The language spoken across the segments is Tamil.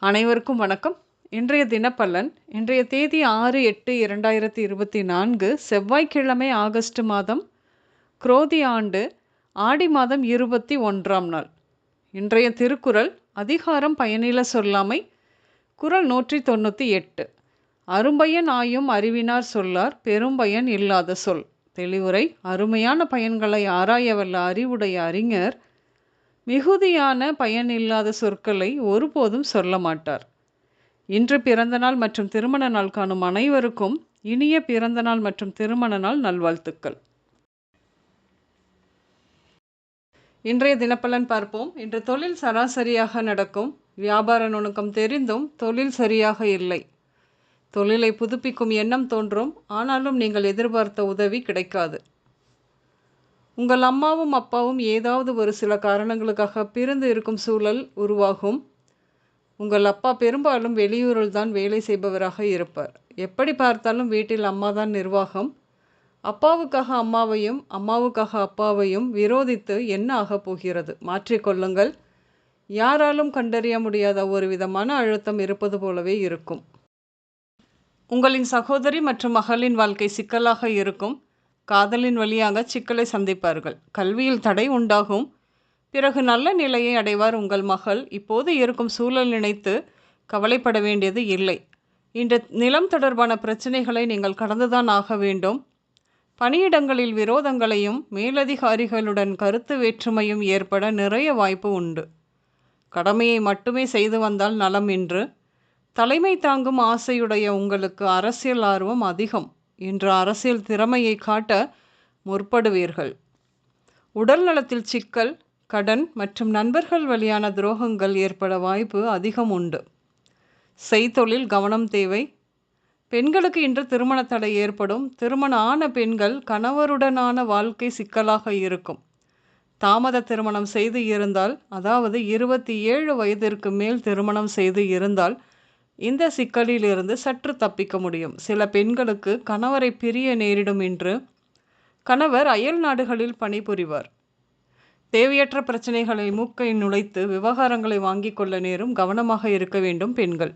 அனைவருக்கும் வணக்கம். இன்றைய தினப்பலன். இன்றைய தேதி 6/8/2024 செவ்வாய்க்கிழமை, ஆகஸ்ட் மாதம், குரோதி ஆண்டு ஆடி மாதம் 21ஆம் நாள். இன்றைய திருக்குறள் அதிகாரம் பயனில சொல்லாமை. குறள் 198. அரும்பயன் ஆயும் அறிவினார் சொல்லார் பெரும்பயன் இல்லாத சொல். தெளிவுரை. அருமையான பயன்களை ஆராயவல்ல அறிவுடைய அறிஞர் மிகுதியான பயனில்லாத சொற்களை ஒருபோதும் சொல்ல மாட்டார். இன்று பிறந்தநாள் மற்றும் திருமண நாள் காணும் அனைவருக்கும் இனிய பிறந்தநாள் மற்றும் திருமண நாள் நல்வாழ்த்துக்கள். இன்றைய தினப்பலன் பார்ப்போம். இன்று தொழில் சராசரியாக நடக்கும். வியாபார நுணுக்கம் தெரிந்தும் தொழில் சரியாக இல்லை. தொழிலை புதுப்பிக்கும் எண்ணம் தோன்றும், ஆனாலும் நீங்கள் எதிர்பார்த்த உதவி கிடைக்காது. உங்கள் அம்மாவும் அப்பாவும் ஏதாவது ஒரு சில காரணங்களுக்காக பிரிந்து இருக்கும் சூழல் உருவாகும். உங்கள் அப்பா பெரும்பாலும் வெளியூரில் தான் வேலை செய்பவராக இருப்பார். எப்படி பார்த்தாலும் வீட்டில் அம்மா தான் நிர்வாகம். அப்பாவுக்காக அம்மாவையும் அம்மாவுக்காக அப்பாவையும் விரோதித்து என்ன ஆகப் போகிறது? மாற்றிக்கொள்ளுங்கள். யாராலும் கண்டறிய முடியாத ஒரு வித மன அழுத்தம் இருப்பது போலவே இருக்கும். உங்களின் சகோதரி மற்றும் மகளின் வாழ்க்கை சிக்கலாக இருக்கும். காதலின் வழியாக சிக்கலை சந்திப்பார்கள். கல்வியில் தடை உண்டாகும். பிறகு நல்ல நிலையை அடைவார் உங்கள் மகள். இப்போது இருக்கும் சூழல் நினைத்து கவலைப்பட வேண்டியது இல்லை. இன்று நிலம் தொடர்பான பிரச்சனைகளை நீங்கள் கடந்துதான் ஆக வேண்டும். பணியிடங்களில் விரோதங்களையும் மேலதிகாரிகளுடன் கருத்து வேற்றுமையும் ஏற்பட நிறைய வாய்ப்பு உண்டு. கடமையை மட்டுமே செய்து வந்தால் நலம். இன்று தலைமை தாங்கும் ஆசையுடைய உங்களுக்கு அரசியல் ஆர்வம் அதிகம். இன்று அரசியல் திறமையை காட்ட முற்படுவீர்கள். உடல் நலத்தில் சிக்கல், கடன் மற்றும் நண்பர்கள் வழியான துரோகங்கள் ஏற்பட வாய்ப்பு அதிகம் உண்டு. செய்தொழில் கவனம் தேவை. பெண்களுக்கு இன்று திருமண தடை ஏற்படும். திருமணம் ஆன பெண்கள் கணவருடனான வாழ்க்கை சிக்கலாக இருக்கும். தாமத திருமணம் செய்து இருந்தால், அதாவது 27 வயதிற்கு மேல் திருமணம் செய்து இருந்தால் இந்த சிக்கலில் இருந்து சற்று தப்பிக்க முடியும். சில பெண்களுக்கு கணவரை பிரிய நேரிடும். இன்று கணவர் அயல் நாடுகளில் பணிபுரிவார். தேவையற்ற பிரச்சனைகளை மூக்கை நுழைத்து விவகாரங்களை வாங்கி கொள்ள நேரும். கவனமாக இருக்க வேண்டும் பெண்கள்.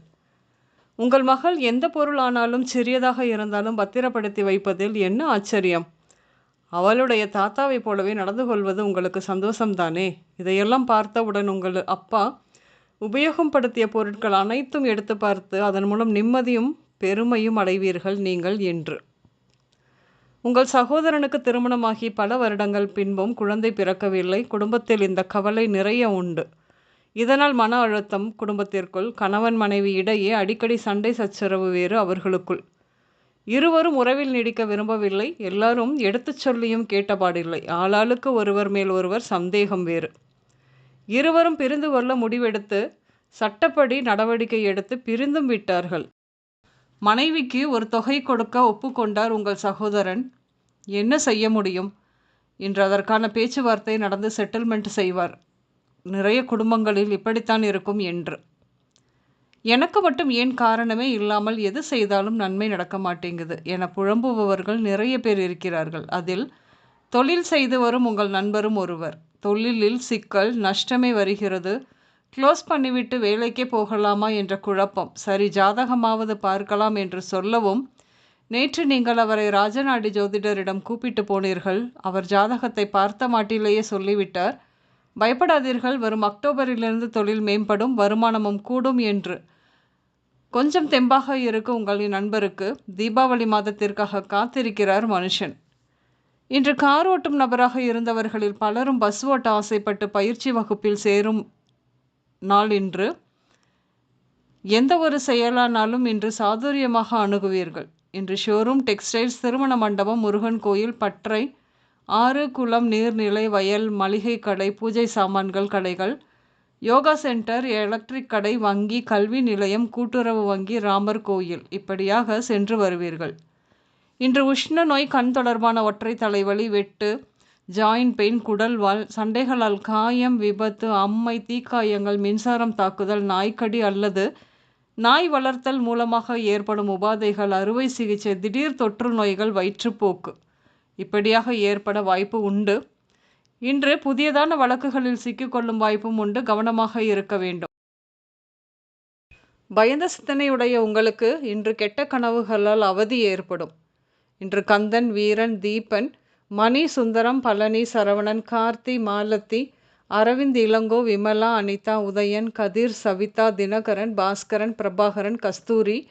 உங்கள் மகள் எந்த பொருள் ஆனாலும் சிறியதாக இருந்தாலும் பத்திரப்படுத்தி வைப்பதில் என்ன ஆச்சரியம்? அவளுடைய தாத்தாவை போலவே நடந்து கொள்வது உங்களுக்கு சந்தோஷம்தானே? இதையெல்லாம் பார்த்தவுடன் உங்கள் அப்பா உபயோகப்படுத்திய பொருட்கள் அனைத்தும் எடுத்து பார்த்து அதன் மூலம் நிம்மதியும் பெருமையும் அடைவீர்கள் நீங்கள் என்று. உங்கள் சகோதரனுக்கு திருமணமாகி பல வருடங்கள் பின்பும் குழந்தை பிறக்கவில்லை. குடும்பத்தில் இந்த கவலை நிறைய உண்டு. இதனால் மன அழுத்தம். குடும்பத்திற்குள் கணவன் மனைவி இடையே அடிக்கடி சண்டை சச்சரவு வேறு அவர்களுக்குள். இருவரும் உறவில் நீடிக்க விரும்பவில்லை. எல்லாரும் எடுத்துச் சொல்லியும் கேட்டபாடில்லை. ஆளாளுக்கு ஒருவர் மேல் ஒருவர் சந்தேகம் வேறு. இருவரும் பிரிந்து கொள்ள முடிவெடுத்து சட்டப்படி நடவடிக்கை எடுத்து பிரிந்தும் விட்டார்கள். மனைவிக்கு ஒரு தொகை கொடுக்க ஒப்புக்கொண்டார் உங்கள் சகோதரன். என்ன செய்ய முடியும்? இன்று அதற்கான பேச்சுவார்த்தை நடந்து செட்டில்மெண்ட் செய்வார். நிறைய குடும்பங்களில் இப்படித்தான் இருக்கும் என்று. எனக்கு மட்டும் ஏன் காரணமே இல்லாமல் எது செய்தாலும் நன்மை நடக்க மாட்டேங்குது என புலம்புபவர்கள் நிறைய பேர் இருக்கிறார்கள். அதில் தொழில் செய்து வரும் உங்கள் நண்பரும் ஒருவர். தொழிலில் சிக்கல், நஷ்டமே வருகிறது. க்ளோஸ் பண்ணிவிட்டு வேலைக்கே போகலாமா என்ற குழப்பம். சரி, ஜாதகமாவது பார்க்கலாம் என்று சொல்லவும், நேற்று நீங்கள் அவரை ராஜநாடி ஜோதிடரிடம் கூப்பிட்டு போனீர்கள். அவர் ஜாதகத்தை பார்த்த மாட்டிலேயே சொல்லிவிட்டார். பயப்படாதீர்கள், வரும் அக்டோபரிலிருந்து தொழில் மேம்படும், வருமானமும் கூடும் என்று. கொஞ்சம் தெம்பாக இருக்கு உங்களின் நண்பருக்கு. தீபாவளி மாதத்திற்காக காத்திருக்கிறார் மனுஷன். இன்று கார் ஓட்டும் நபராக இருந்தவர்களில் பலரும் பஸ் ஓட்ட ஆசைப்பட்டு பயிற்சி வகுப்பில் சேரும் நாள் இன்று. எந்த ஒரு செயலானாலும் இன்று சாதுரியமாக அணுகுவீர்கள். இன்று ஷோரூம், டெக்ஸ்டைல்ஸ், திருமண மண்டபம், முருகன் கோயில், பற்றை, ஆறு, குளம், நீர்நிலை, வயல், மளிகை கடை, பூஜை சாமான்கள் கடைகள், யோகா சென்டர், எலக்ட்ரிக் கடை, வங்கி, கல்வி நிலையம், கூட்டுறவு வங்கி, ராமர் கோயில் இப்படியாக சென்று வருவீர்கள். இன்று உஷ்ண நோய், கண் தொடர்பான ஒற்றை தலைவலி, வெட்டு, ஜாயின்ட் பெயின், குடல்வால், சண்டைகளால் காயம், விபத்து, அம்மை, தீக்காயங்கள், மின்சாரம் தாக்குதல், நாய்க்கடி அல்லது நாய் வளர்த்தல் மூலமாக ஏற்படும் உபாதைகள், அறுவை சிகிச்சை, திடீர் தொற்று நோய்கள், வயிற்றுப்போக்கு இப்படியாக ஏற்பட வாய்ப்பு உண்டு. இன்று புதியதான வழக்குகளில் சிக்கிக்கொள்ளும் வாய்ப்பும் உண்டு. கவனமாக இருக்க வேண்டும். பயந்த சிந்தனையுடைய உங்களுக்கு இன்று கெட்ட கனவுகளால் அவதி ஏற்படும். இன்று கந்தன், வீரன், தீபன், மணி, சுந்தரம், பழனி, சரவணன், கார்த்தி, மாலத்தி, அரவிந்த், இளங்கோ, விமலா, அனிதா, உதயன், கதிர், சவிதா, தினகரன், பாஸ்கரன், பிரபாகரன், கஸ்தூரி,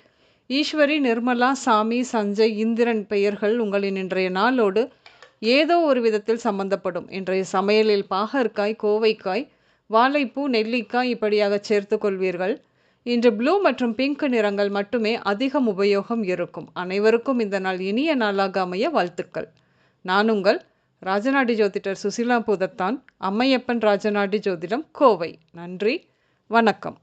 ஈஸ்வரி, நிர்மலா, சாமி, சஞ்சய், இந்திரன் பெயர்கள் உங்களின் இன்றைய நாளோடு ஏதோ ஒரு விதத்தில் சம்பந்தப்படும். இன்றைய சமையலில் பாகற்காய், கோவைக்காய், வாழைப்பூ, நெல்லிக்காய் இப்படியாக சேர்த்து கொள்வீர்கள். இன்று ப்ளூ மற்றும் பிங்க் நிறங்கள் மட்டுமே அதிகம் உபயோகம் இருக்கும். அனைவருக்கும் இந்த நாள் இனிய நாளாக அமைய வாழ்த்துக்கள். நான் உங்கள் ராஜநாடி ஜோதிடர் சுசிலா பூதத்தான், அம்மையப்பன் ராஜநாடி ஜோதிடம், கோவை. நன்றி, வணக்கம்.